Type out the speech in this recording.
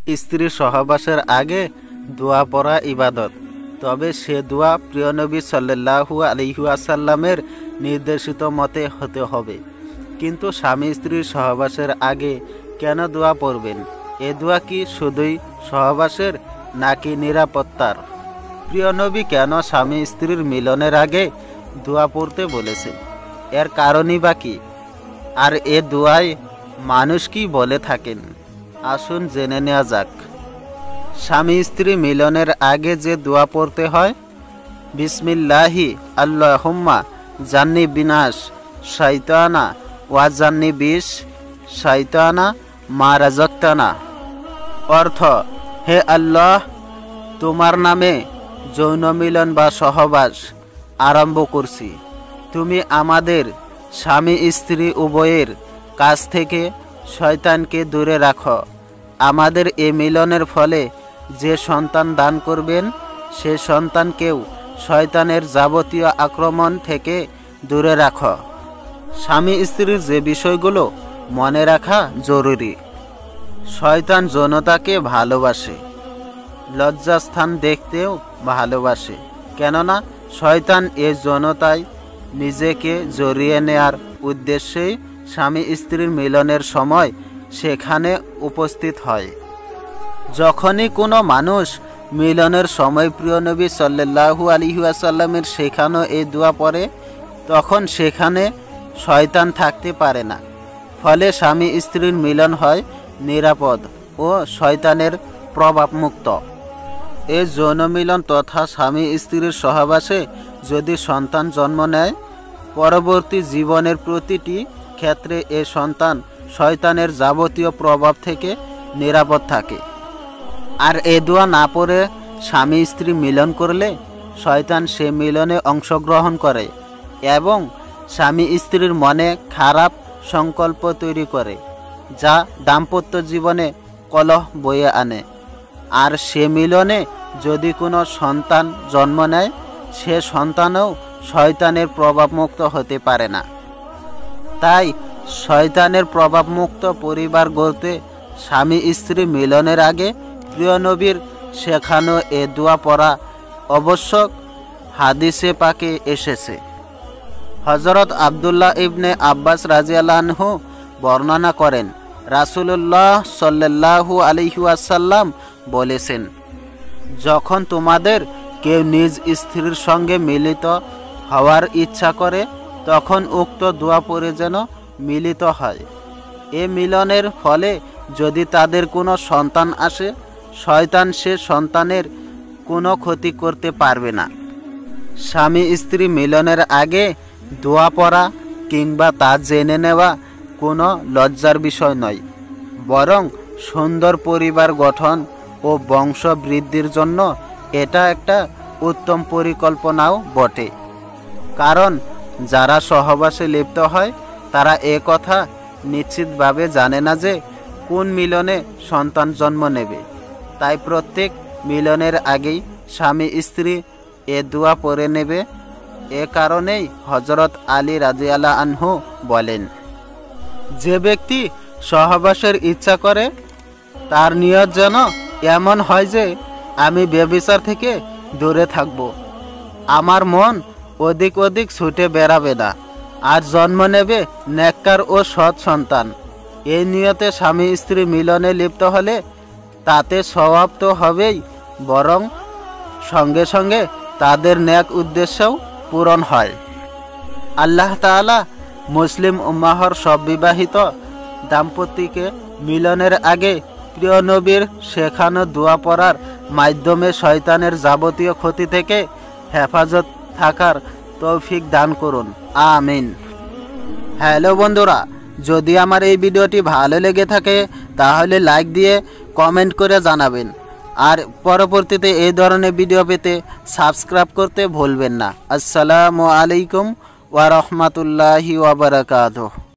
স্ত্রী সহবাসের আগে দোয়া পড়া ইবাদত, তবে সে দোয়া প্রিয় নবী সাল্লাল্লাহু আলাইহি ওয়াসাল্লামের নির্দেশিত মতে হতে হবে। কিন্তু স্বামী স্ত্রীর সহবাসের আগে কেন দোয়া পড়বেন? এ দোয়া কি শুধুই সহবাসের নাকি নিরাপত্তার? প্রিয় নবী কেন স্বামী স্ত্রীর মিলনের আগে দোয়া পড়তে বলেছেন? এর কারণই বা কি? আর এ দোয়ায় মানুষ কি বলে থাকেন? আসুন জেনে নেওয়া যাক। স্বামী স্ত্রী মিলনের আগে যে দোয়া পড়তে হয়, বিসমিল্লাহি আল্লাহুম্মা জান্নি বিনাশ শাইতানা ওয়া জান্নি বিশ শাইতানা মা রাযাকতানা। অর্থ, হে আল্লাহ, তোমার নামে যৌন মিলন বা সহবাস আরম্ভ করছি। তুমি আমাদের স্বামী স্ত্রী উভয়ের কাছ থেকে শয়তানকে দূরে রাখো। আমাদের এ মিলনের ফলে যে সন্তান দান করবেন, সে সন্তানকেও শয়তানের যাবতীয় আক্রমণ থেকে দূরে রাখো। স্বামী স্ত্রীর যে বিষয়গুলো মনে রাখা জরুরি। শয়তান যৌনতাকে ভালোবাসে, লজ্জাস্থান দেখতেও ভালোবাসে। কেননা শয়তান এ যৌনতায় নিজেকে জড়িয়ে নেয়ার উদ্দেশ্যেই স্বামী স্ত্রীর মিলনের সময় সেখানে উপস্থিত হয়। যখনই কোনো মানুষ মিলনের সময় প্রিয় নবী সাল্লাল্লাহু আলাইহি ওয়াসাল্লামের শেখানো এই দোয়া পড়ে, তখন সেখানে শয়তান থাকতে পারে না। ফলে স্বামী স্ত্রীর মিলন হয় নিরাপদ ও শয়তানের প্রভাবমুক্ত। এই যৌন মিলন তথা স্বামী স্ত্রীর সহবাসে যদি সন্তান জন্ম নেয়, পরবর্তী জীবনের প্রতিটি ক্ষেত্রে এ সন্তান শয়তানের যাবতীয় প্রভাব থেকে নিরাপদ থাকে। আর এ দোয়া না পড়ে স্বামী স্ত্রী মিলন করলে শয়তান সে মিলনে অংশগ্রহণ করে এবং স্বামী স্ত্রীর মনে খারাপ সংকল্প তৈরি করে, যা দাম্পত্য জীবনে কলহ বয়ে আনে। আর সে মিলনে যদি কোনো সন্তান জন্ম নেয়, সে সন্তানও শয়তানের প্রভাবমুক্ত হতে পারে না। তাই শয়তানের প্রভাবমুক্ত পরিবার গড়তে স্বামী স্ত্রী মিলনের আগে প্রিয় নবীর শেখানো এ দোয়া পড়া আবশ্যক হাদিসে পাকে এসেছে। হযরত আব্দুল্লাহ ইবনে আব্বাস রাদিয়াল্লাহু আনহু বর্ণনা করেন, রাসূলুল্লাহ সাল্লাল্লাহু আলাইহি ওয়াসাল্লাম বলেছেন, যখন তোমাদের কেউ নিজ স্ত্রীর সঙ্গে মিলিত হওয়ার ইচ্ছা করে, তখন উক্ত দোয়া পড়ে যেন মিলিত হয়। এ মিলনের ফলে যদি তাদের কোনো সন্তান আসে, শয়তান সে সন্তানের কোনো ক্ষতি করতে পারবে না। স্বামী স্ত্রী মিলনের আগে দোয়া পড়া কিংবা তা জেনে নেওয়া কোনো লজ্জার বিষয় নয়, বরং সুন্দর পরিবার গঠন ও বংশ বৃদ্ধির জন্য এটা একটা উত্তম পরিকল্পনাও বটে। কারণ যারা সহবাসে লিপ্ত হয়, তারা এ কথা নিশ্চিতভাবে জানে না যে কোন মিলনে সন্তান জন্ম নেবে। তাই প্রত্যেক মিলনের আগেই স্বামী স্ত্রী এ দোয়া পড়ে নেবে। এ কারণেই হযরত আলী রাদিয়াল্লাহু আনহু বলেন, যে ব্যক্তি সহবাসের ইচ্ছা করে, তার নিয়ত যেন এমন হয় যে আমি ব্যভিচার থেকে দূরে থাকব, আমার মন অধিক অধিক ছুটে বেড়াবে না, আর জন্ম নেবে নেককার ও সৎ সন্তান। এই নিয়তে স্বামী স্ত্রী মিলনে লিপ্ত হলে তাতে সওয়াব তো হবেই, বরং সঙ্গে সঙ্গে তাদের নেক উদ্দেশ্যও পূরণ হয়। আল্লাহ তাআলা মুসলিম উম্মাহর সব বিবাহিত দাম্পত্যকে মিলনের আগে প্রিয় নবীর শেখানো দোয়া পড়ার মাধ্যমে শয়তানের যাবতীয় ক্ষতি থেকে হেফাজত থাকার তৌফিক দান করুন, আমিন। হ্যালো বন্ধুরা, যদি আমার এই ভিডিওটি ভালো লেগে থাকে তাহলে লাইক দিয়ে কমেন্ট করে জানাবেন, আর পরবর্তীতে এই ধরনের ভিডিও পেতে সাবস্ক্রাইব করতে ভুলবেন না। আসসালামু আলাইকুম ওয়া রাহমাতুল্লাহি ওয়া বারাকাতুহু।